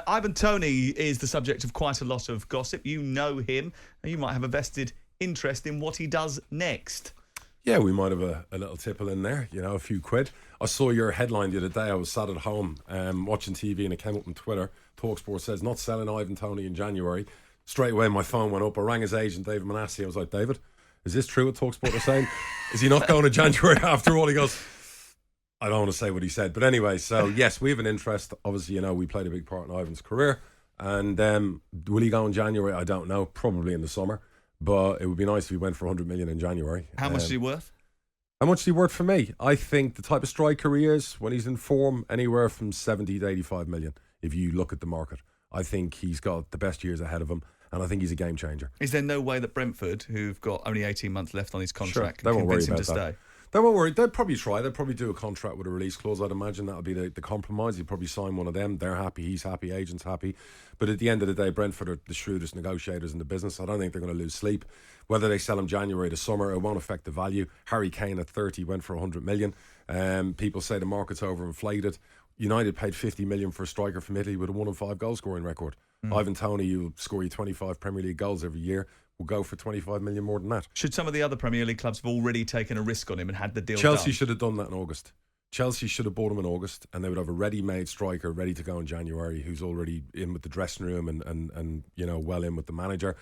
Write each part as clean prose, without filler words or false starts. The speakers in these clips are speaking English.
Ivan Toney is the subject of quite a lot of gossip. You know him, and you might have a vested interest in what he does next. Yeah, we might have a little tipple in there, a few quid. I saw your headline the other day. I was sat at home watching TV and it came up on Twitter. talkSPORT says, not selling Ivan Toney in January. Straight away, my phone went up. I rang his agent, David Manasseh. I was like, David, is this true what talkSPORT are saying? Is he not going to January after all? He goes, I don't want to say what he said. But anyway, so yes, we have an interest. Obviously, we played a big part in Ivan's career. And will he go in January? I don't know. Probably in the summer. But it would be nice if he went for 100 million in January. How much is he worth? How much is he worth for me? I think the type of striker he is, when he's in form, anywhere from 70 to 85 million, if you look at the market. I think he's got the best years ahead of him, and I think he's a game changer. Is there no way that Brentford, who've got only 18 months left on his contract, can convince him to stay? They won't worry. They'll probably try. They'll probably do a contract with a release clause. I'd imagine that'll be the compromise. He'll probably sign one of them. They're happy. He's happy. Agent's happy. But at the end of the day, Brentford are the shrewdest negotiators in the business. I don't think they're going to lose sleep. Whether they sell him January to summer, it won't affect the value. Harry Kane at 30 went for 100 million. People say the market's overinflated. United paid 50 million for a striker from Italy with a 1 in 5 goal scoring record. Ivan Toney, who'll score you 25 Premier League goals every year, will go for 25 million more than that. Should some of the other Premier League clubs have already taken a risk on him and had the deal Chelsea done? should have done that in August. Chelsea should have bought him in August, and they would have a ready-made striker ready to go in January who's already in with the dressing room and well in with the manager.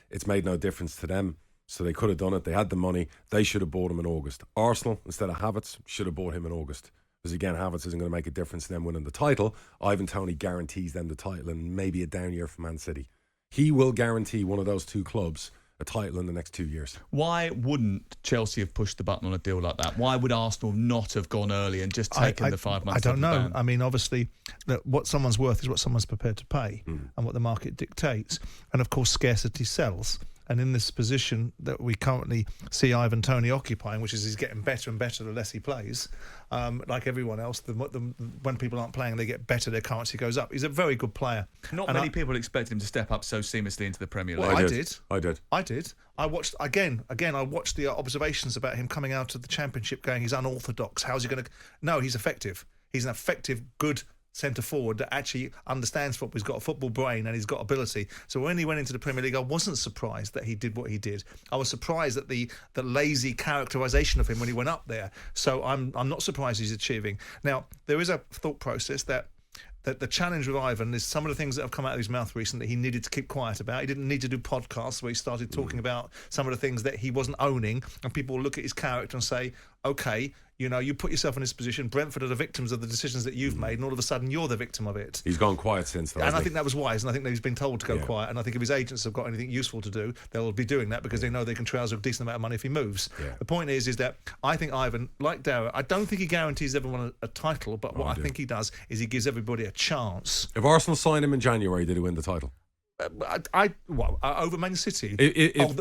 It's made no difference to them, so they could have done it. They had the money. They should have bought him in August. Arsenal, instead of Havertz, should have bought him in August. Because again, Havertz isn't going to make a difference to them winning the title. Ivan Toney guarantees them the title and maybe a down year for Man City. He will guarantee one of those two clubs a title in the next 2 years. Why wouldn't Chelsea have pushed the button on a deal like that? Why would Arsenal not have gone early and just taken the 5 months? I don't know. I mean, obviously, what someone's worth is what someone's prepared to pay and what the market dictates. And of course, scarcity sells. And in this position that we currently see Ivan Toney occupying, which is he's getting better and better the less he plays, like everyone else, when people aren't playing, they get better, their currency goes up. He's a very good player. Not many people expected him to step up so seamlessly into the Premier League. Well, I did. I watched, again, I watched the observations about him coming out of the Championship going, he's unorthodox. How's he going to... No, he's effective. He's an effective, good centre forward that actually understands football. He's got a football brain and he's got ability. So when he went into the Premier League, I wasn't surprised that he did what he did. I was surprised at the lazy characterisation of him when he went up there. So I'm not surprised he's achieving. Now, there is a thought process that the challenge with Ivan is some of the things that have come out of his mouth recently he needed to keep quiet about. He didn't need to do podcasts where he started talking about some of the things that he wasn't owning, and people will look at his character and say, okay, you put yourself in this position. Brentford are the victims of the decisions that you've made, and all of a sudden you're the victim of it. He's gone quiet since then. And I think that was wise, and I think that he's been told to go quiet, and I think if his agents have got anything useful to do, they'll be doing that because they know they can trouser a decent amount of money if he moves. Yeah. The point is that I think Ivan, like Darragh, I don't think he guarantees everyone a title, but what I think he does is he gives everybody a chance. If Arsenal signed him in January, did he win the title? Over Man City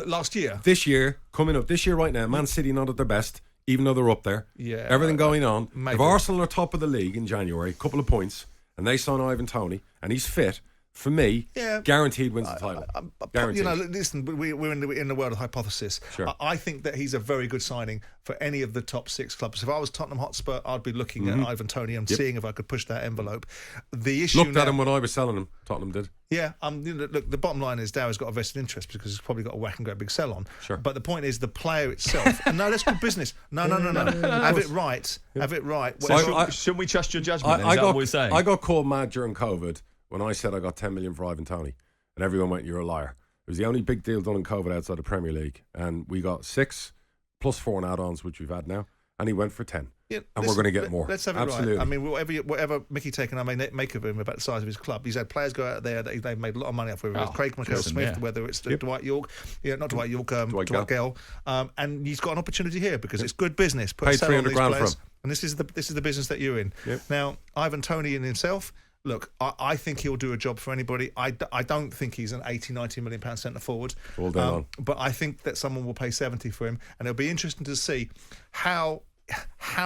last year? This year, coming up, this year right now, Man City not at their best, even though they're up there. Yeah, everything going on. Maybe. If Arsenal are top of the league in January, a couple of points, and they sign Ivan Toney, and he's fit, for me, guaranteed wins the title. Guaranteed. Listen, we're in the world of hypothesis. Sure. I think that he's a very good signing for any of the top 6 clubs. If I was Tottenham Hotspur, I'd be looking at Ivan Toney and seeing if I could push that envelope. The issue looked at him when I was selling him. Tottenham did. Yeah, look, the bottom line is Darragh's got a vested interest because he's probably got a whack and go big sell on. Sure. But the point is the player itself. And no, that's good business. No. Have it right. Have it right. So shouldn't we trust your judgment? Is that what we're saying? I got called mad during COVID when I said I got 10 million for Ivan Toney, and everyone went, "You're a liar." It was the only big deal done in COVID outside the Premier League, and we got 6 plus 4 in add-ons, which we've had now, and he went for 10. Yeah, and we're going to get more. Let's have it Absolutely. right. I mean, whatever Mickey Taken I may make of him about the size of his club, he's had players go out there that they've made a lot of money off, whether it's Craig McElhenney, whether it's Dwight York, not Dwight York, Dwight Gale, and he's got an opportunity here because it's good business. Paid 300 grand for him, and this is the business that you're in. Yep. Now, Ivan Toney in himself. Look, I think he'll do a job for anybody. I don't think he's an 80, 90 million pound centre forward. All day long. But I think that someone will pay 70 for him, and it'll be interesting to see how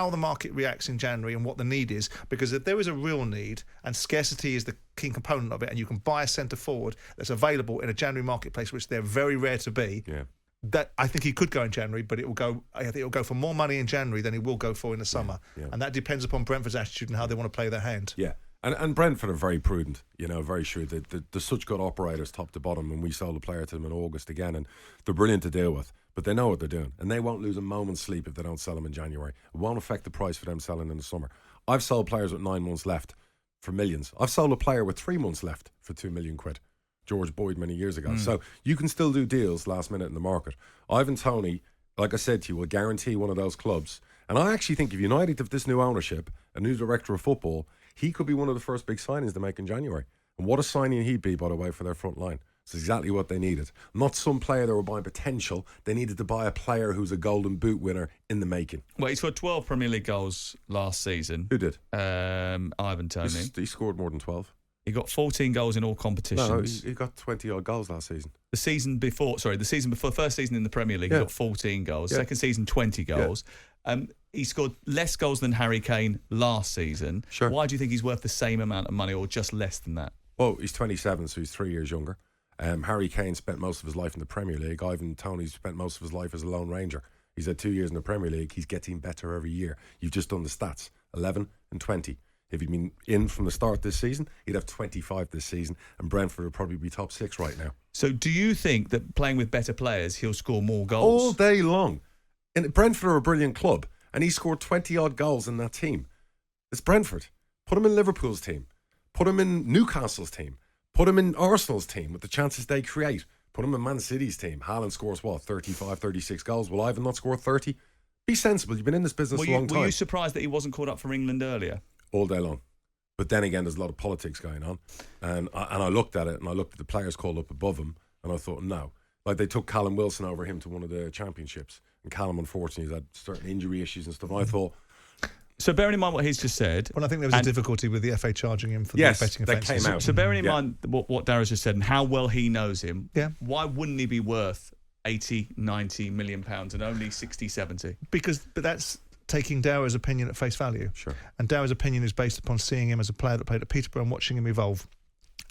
the market reacts in January and what the need is, because if there is a real need and scarcity is the key component of it, and you can buy a centre forward that's available in a January marketplace, which they're very rare to be. Yeah. That I think he could go in January, but I think it will go for more money in January than he will go for in the summer, and that depends upon Brentford's attitude and how they want to play their hand. Yeah. And Brentford are very prudent, very shrewd. They're such good operators top to bottom, and we sold a player to them in August again, and they're brilliant to deal with. But they know what they're doing, and they won't lose a moment's sleep if they don't sell them in January. It won't affect the price for them selling in the summer. I've sold players with 9 months left for millions. I've sold a player with 3 months left for £2 million. George Boyd many years ago. So you can still do deals last minute in the market. Ivan Toney, like I said to you, will guarantee one of those clubs. And I actually think if United have this new ownership, a new director of football, he could be one of the first big signings to make in January. And what a signing he'd be, by the way, for their front line. It's exactly what they needed. Not some player that were buying potential. They needed to buy a player who's a golden boot winner in the making. Well, he scored 12 Premier League goals last season. Who did? Ivan Toney. He scored more than 12. He got 14 goals in all competitions. No, he got 20-odd goals last season. The season before, first season in the Premier League, he got 14 goals. Yeah. Second season, 20 goals. He scored less goals than Harry Kane last season. Sure. Why do you think he's worth the same amount of money or just less than that? Well, he's 27, so he's 3 years younger. Harry Kane spent most of his life in the Premier League. Ivan Toney spent most of his life as a Lone Ranger. He's had 2 years in the Premier League. He's getting better every year. You've just done the stats, 11 and 20. If he'd been in from the start this season, he'd have 25 this season, and Brentford would probably be top 6 right now. So do you think that playing with better players, he'll score more goals? All day long. And Brentford are a brilliant club, and he scored 20-odd goals in that team. It's Brentford. Put him in Liverpool's team. Put him in Newcastle's team. Put him in Arsenal's team with the chances they create. Put him in Man City's team. Haaland scores, 35, 36 goals. Will Ivan not score 30? Be sensible. You've been in this business a long time. Were you surprised that he wasn't called up for England earlier? All day long. But then again, there's a lot of politics going on. And I looked at it, and I looked at the players called up above him, and I thought, no. Like, they took Callum Wilson over him to one of the championships. And Callum, unfortunately, has had certain injury issues and stuff. And I thought... So bearing in mind what he's just said... Well, I think there was a difficulty with the FA charging him for the betting offences. That came out. So bearing in mind what Darragh's just said and how well he knows him, why wouldn't he be worth 80, 90 million pounds and only 60, 70? But that's taking Darragh's opinion at face value. Sure. And Darragh's opinion is based upon seeing him as a player that played at Peterborough and watching him evolve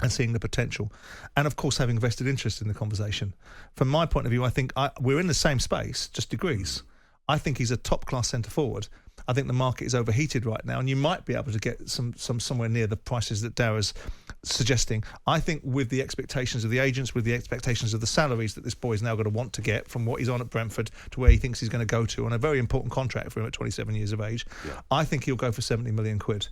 and seeing the potential. And, of course, having vested interest in the conversation. From my point of view, I think we're in the same space, just degrees. I think he's a top-class centre-forward. I think the market is overheated right now, and you might be able to get some somewhere near the prices that Darragh's suggesting. I think with the expectations of the agents, with the expectations of the salaries that this boy is now going to want to get from what he's on at Brentford to where he thinks he's going to go to on a very important contract for him at 27 years of age, I think he'll go for 70 million quid.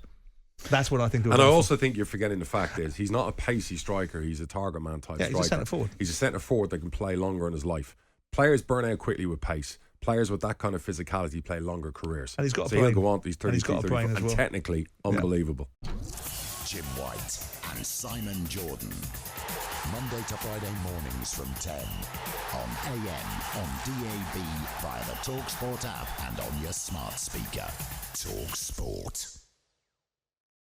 That's what I think. And I also think you're forgetting the fact is he's not a pacey striker. He's a target man type striker. He's a centre forward. He's a centre forward that can play longer in his life. Players burn out quickly with pace. Players with that kind of physicality play longer careers. And he's got a brain. brain. He'll go on to these 32, 34, and well. technically unbelievable. Jim White and Simon Jordan. Monday to Friday mornings from 10 on AM, on DAB, via the talkSPORT app and on your smart speaker. talkSPORT.